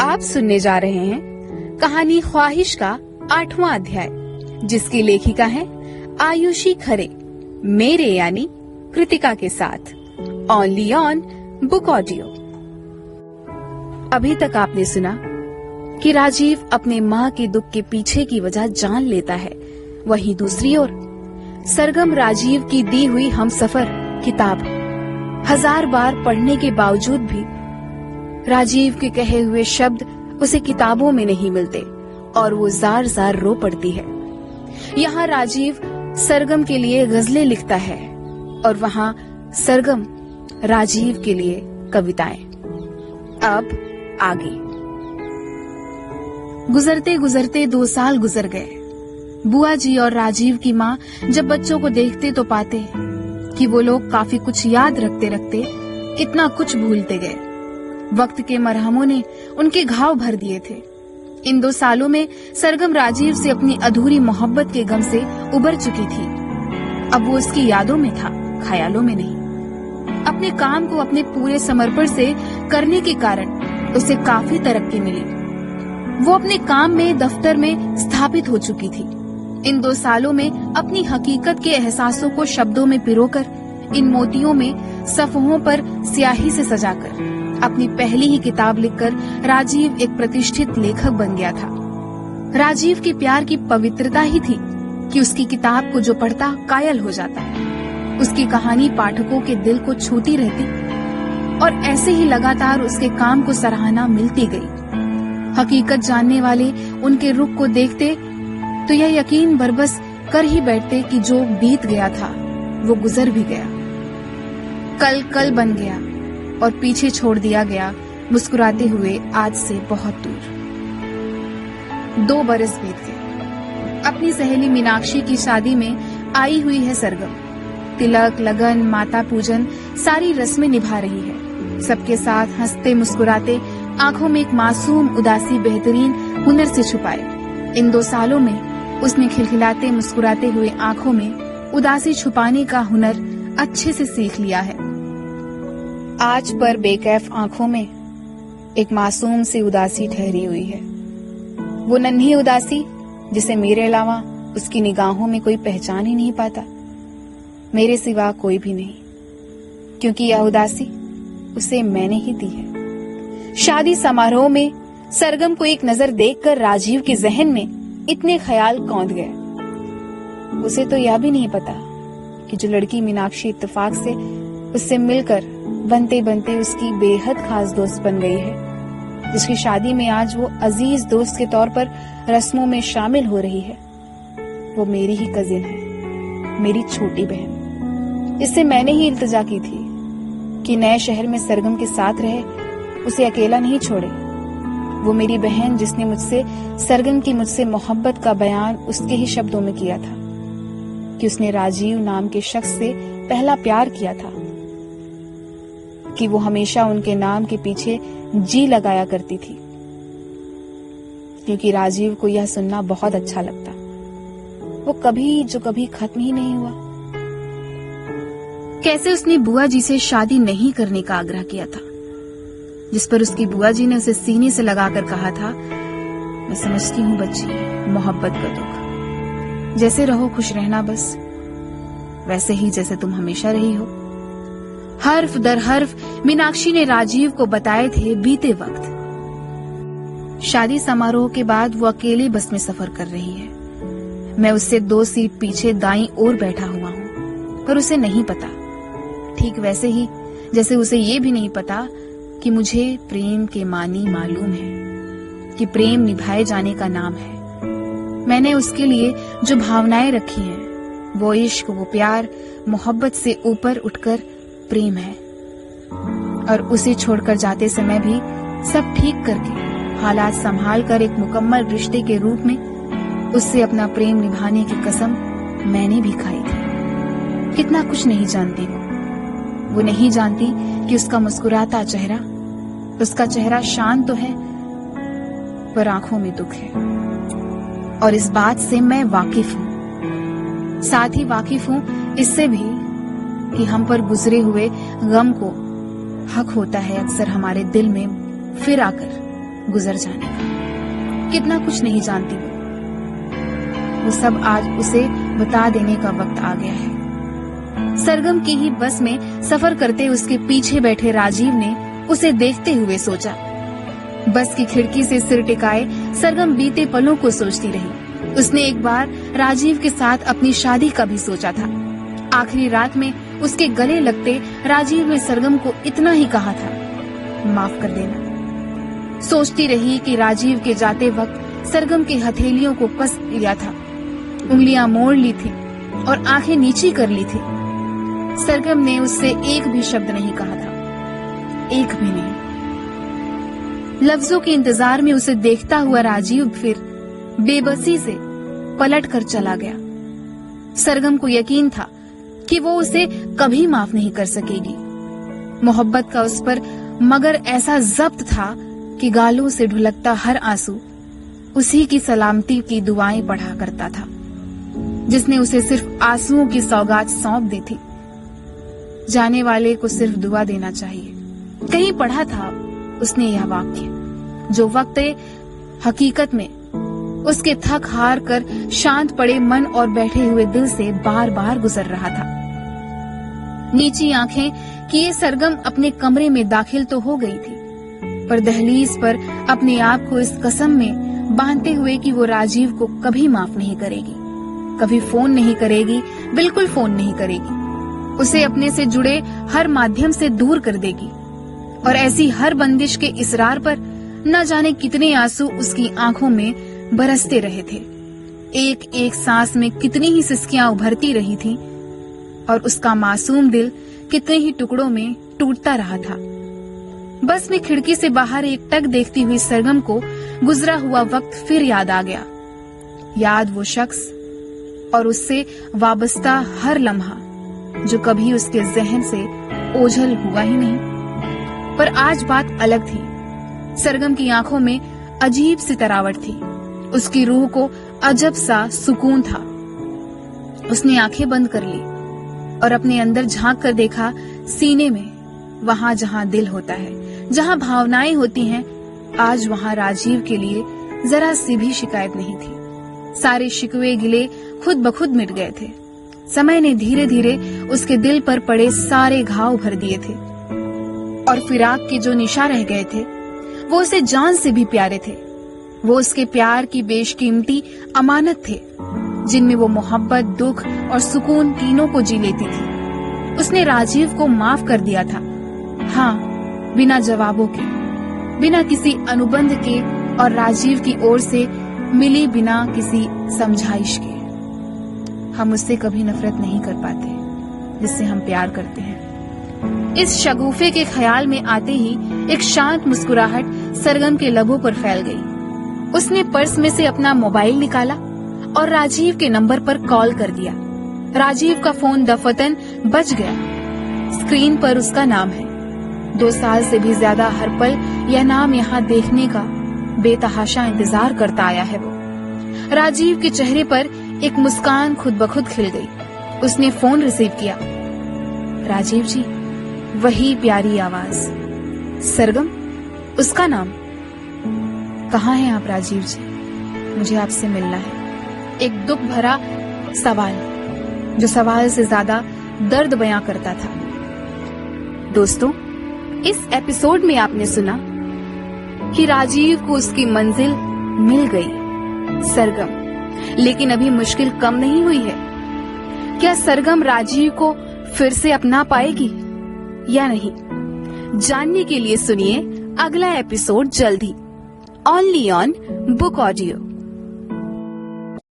आप सुनने जा रहे हैं कहानी ख्वाहिश का 8वां अध्याय, जिसकी लेखिका है आयुषी खरे, मेरे यानी कृतिका के साथ, ओनली ऑन बुक ऑडियो। अभी तक आपने सुना कि राजीव अपने माँ के दुख के पीछे की वजह जान लेता है। वहीं दूसरी ओर सरगम राजीव की दी हुई हमसफर किताब 1000 बार पढ़ने के बावजूद भी राजीव के कहे हुए शब्द उसे किताबों में नहीं मिलते और वो जार जार रो पड़ती है। यहाँ राजीव सरगम के लिए गजलें लिखता है और वहाँ सरगम राजीव के लिए कविताएं। अब आगे। गुजरते गुजरते 2 साल गुजर गए। बुआ जी और राजीव की माँ जब बच्चों को देखते तो पाते कि वो लोग काफी कुछ याद रखते रखते कितना कुछ भूलते गए। वक्त के मरहमों ने उनके घाव भर दिए थे। इन 2 सालों में सरगम राजीव से अपनी अधूरी मोहब्बत के गम से उबर चुकी थी। अब वो उसकी यादों में था, ख्यालों में नहीं। अपने काम को अपने पूरे समर्पण से करने के कारण उसे काफी तरक्की मिली। वो अपने काम में, दफ्तर में स्थापित हो चुकी थी। इन 2 सालों में अपनी हकीकत के एहसासों को शब्दों में पिरोकर, इन मोतियों में सफ़हों पर स्याही से सजाकर, अपनी पहली ही किताब लिखकर राजीव एक प्रतिष्ठित लेखक बन गया था। राजीव के प्यार की पवित्रता ही थी कि उसकी किताब को जो पढ़ता कायल हो जाता है। उसकी कहानी पाठकों के दिल को छूती रहती और ऐसे ही लगातार उसके काम को सराहना मिलती गई। हकीकत जानने वाले उनके रुख को देखते तो यह यकीन बरबस कर ही बैठते कि जो बीत गया था वो गुजर भी गया। कल कल बन गया और पीछे छोड़ दिया गया, मुस्कुराते हुए आज से बहुत दूर। 2 बरस बीत गए। अपनी सहेली मीनाक्षी की शादी में आई हुई है सरगम। तिलक, लगन, माता पूजन सारी रस्में निभा रही है। सबके साथ हंसते मुस्कुराते, आंखों में एक मासूम उदासी बेहतरीन हुनर से छुपाए। इन 2 सालों में उसने खिलखिलाते मुस्कुराते हुए आंखों में उदासी छुपाने का हुनर अच्छे से सीख लिया है। आज पर बेकैफ आंखों में एक मासूम सी उदासी ठहरी हुई है। वो नन्ही उदासी जिसे मेरे अलावा उसकी निगाहों में कोई पहचान ही नहीं पाता, मेरे सिवा कोई भी नहीं, क्योंकि यह उदासी उसे मैंने ही दी है। शादी समारोह में सरगम को एक नजर देखकर राजीव के जहन में इतने ख्याल कौंध गए। उसे तो यह भी नहीं पता कि जो लड़की मीनाक्षी इत्तेफाक से उससे मिलकर बनते बनते उसकी बेहद खास दोस्त बन गई है, जिसकी शादी में आज वो अजीज दोस्त के तौर पर रस्मों में शामिल हो रही है, वो मेरी ही कजिन है, मेरी छोटी बहन। इससे मैंने ही इल्तिजा की थी कि नए शहर में सरगम के साथ रहे, उसे अकेला नहीं छोड़े। वो मेरी बहन जिसने सरगम की मुझसे मोहब्बत का बयान उसके ही शब्दों में किया था कि उसने राजीव नाम के शख्स से पहला प्यार किया था, कि वो हमेशा उनके नाम के पीछे जी लगाया करती थी, क्योंकि राजीव को यह सुनना बहुत अच्छा लगता। वो कभी खत्म ही नहीं हुआ। कैसे उसने बुआ जी से शादी नहीं करने का आग्रह किया था, जिस पर उसकी बुआ जी ने उसे सीने से लगाकर कहा था, मैं समझती हूँ बच्ची, मोहब्बत का दुख, जैसे रहो खुश रहना, बस वैसे ही जैसे तुम हमेशा रही हो। हर्फ दर हर्फ मीनाक्षी ने राजीव को बताए थे बीते वक्त। शादी समारोह के बाद वो अकेले बस में सफर कर रही है। मैं उससे 2 सीट पीछे दाईं ओर बैठा हुआ हूँ, पर उसे नहीं पता, ठीक वैसे ही जैसे उसे ये भी नहीं पता कि मुझे प्रेम के मानी मालूम है, कि प्रेम निभाए जाने का नाम है। मैंने उसके लिए जो भावनाएं रखी हैं, वो इश्क, वो प्यार, मोहब्बत से ऊपर उठकर प्रेम है। और उसे छोड़कर जाते समय भी सब ठीक करके, हालात संभाल कर एक मुकम्मल रिश्ते के रूप में उससे अपना प्रेम निभाने की कसम मैंने भी खाई थी। कितना कुछ नहीं जानती वो नहीं जानती कि उसका मुस्कुराता चेहरा, उसका चेहरा शांत तो है पर आंखों में दुख है। और इस बात से मैं वाकिफ हूँ। साथ ही वाकिफ हूँ इससे भी कि हम पर गुजरे हुए गम को हक होता है अक्सर हमारे दिल में फिर आकर गुजर जाने का। कितना कुछ नहीं जानती वो सब आज उसे बता देने का वक्त आ गया है। सरगम की ही बस में सफर करते उसके पीछे बैठे राजीव ने उसे देखते हुए सोचा। बस की खिड़की से सिर टिकाए सरगम बीते पलों को सोचती रही। उसने एक बार राजीव के साथ अपनी शादी का भी सोचा था। आखिरी रात में उसके गले लगते राजीव ने सरगम को इतना ही कहा था, माफ कर देना। सोचती रही कि राजीव के जाते वक्त सरगम की हथेलियों को कस लिया था, उंगलियां मोड़ ली थी और आंखें नीची कर ली थी। सरगम ने उससे एक भी शब्द नहीं कहा था, एक भी नहीं। लफ्जों के इंतजार में उसे देखता हुआ राजीव फिर बेबसी से पलट कर चला गया। सरगम को यकीन था कि वो उसे कभी माफ नहीं कर सकेगी। मोहब्बत का उस पर मगर ऐसा जब्त था कि गालों से ढुलकता हर आंसू उसी की सलामती की दुआएं पढ़ा करता था, जिसने उसे सिर्फ आंसुओं की सौगात सौंप दी थी। जाने वाले को सिर्फ दुआ देना चाहिए। कहीं पढ़ा था उसने यह वाक्य, जो वक्त हकीकत में उसके थक हार कर शांत पड़े मन और बैठे हुए दिल से बार बार गुजर रहा था। नीची आंखें किए सरगम अपने कमरे में दाखिल तो हो गई थी, पर दहलीज पर अपने आप को इस कसम में बांधते हुए कि वो राजीव को कभी माफ नहीं करेगी, कभी फोन नहीं करेगी, बिल्कुल फोन नहीं करेगी। उसे अपने से जुड़े हर माध्यम से दूर कर देगी। और ऐसी हर बंदिश के इसरार पर न जाने कितने आंसू उसकी आंखों में बरसते रहे थे। एक एक सांस में कितनी ही सिसकियां उभरती रही थी और उसका मासूम दिल कितने ही टुकड़ों में टूटता रहा था। बस में खिड़की से बाहर एकटक देखती हुई सरगम को गुजरा हुआ वक्त फिर याद आ गया। याद वो शख्स और उससे वाबस्ता हर लम्हा जो कभी उसके जहन से ओझल हुआ ही नहीं। पर आज बात अलग थी। सरगम की आंखों में अजीब सी तरावट थी। उसकी रूह को अजब सा सुकून था। उसने आंखें बंद कर ली और अपने अंदर झांक कर देखा। सीने में, वहां जहां दिल होता है, जहां भावनाएं होती हैं, आज वहां राजीव के लिए जरा सी भी शिकायत नहीं थी। सारे शिकवे गिले खुद ब खुद मिट गए थे। समय ने धीरे धीरे उसके दिल पर पड़े सारे घाव भर दिए थे और फिराक के जो निशा रह गए थे वो उसे जान से भी प्यारे थे। वो उसके प्यार की बेशकीमती अमानत थे, जिनमें वो मोहब्बत, दुख और सुकून तीनों को जी लेती थी। उसने राजीव को माफ कर दिया था, हाँ, बिना जवाबों के, बिना किसी अनुबंध के और राजीव की ओर से मिली बिना किसी समझाइश के। हम उससे कभी नफरत नहीं कर पाते जिससे हम प्यार करते हैं। इस शगुफे के ख्याल में आते ही एक शांत मुस्कुराहट सरगम के लबों पर फैल गई। उसने पर्स में से अपना मोबाइल निकाला और राजीव के नंबर पर कॉल कर दिया। राजीव का फोन दफतन बज गया। स्क्रीन पर उसका नाम है। 2 साल से भी ज्यादा हर पल यह नाम यहाँ देखने का बेतहाशा इंतजार करता आया है वो। राजीव के चेहरे पर एक मुस्कान खुद ब खुद खिल गई। उसने फोन रिसीव किया। राजीव जी, वही प्यारी आवाज, सरगम, उसका नाम। कहाँ हैं आप राजीव जी? मुझे आपसे मिलना है। एक दुख भरा सवाल, जो सवाल से ज्यादा दर्द बयां करता था। दोस्तों, इस एपिसोड में आपने सुना कि राजीव को उसकी मंजिल मिल गई, सरगम। लेकिन अभी मुश्किल कम नहीं हुई है। क्या सरगम राजीव को फिर से अपना पाएगी या नहीं? जानने के लिए सुनिए अगला एपिसोड जल्द ही, ओनली ऑन बुक ऑडियो।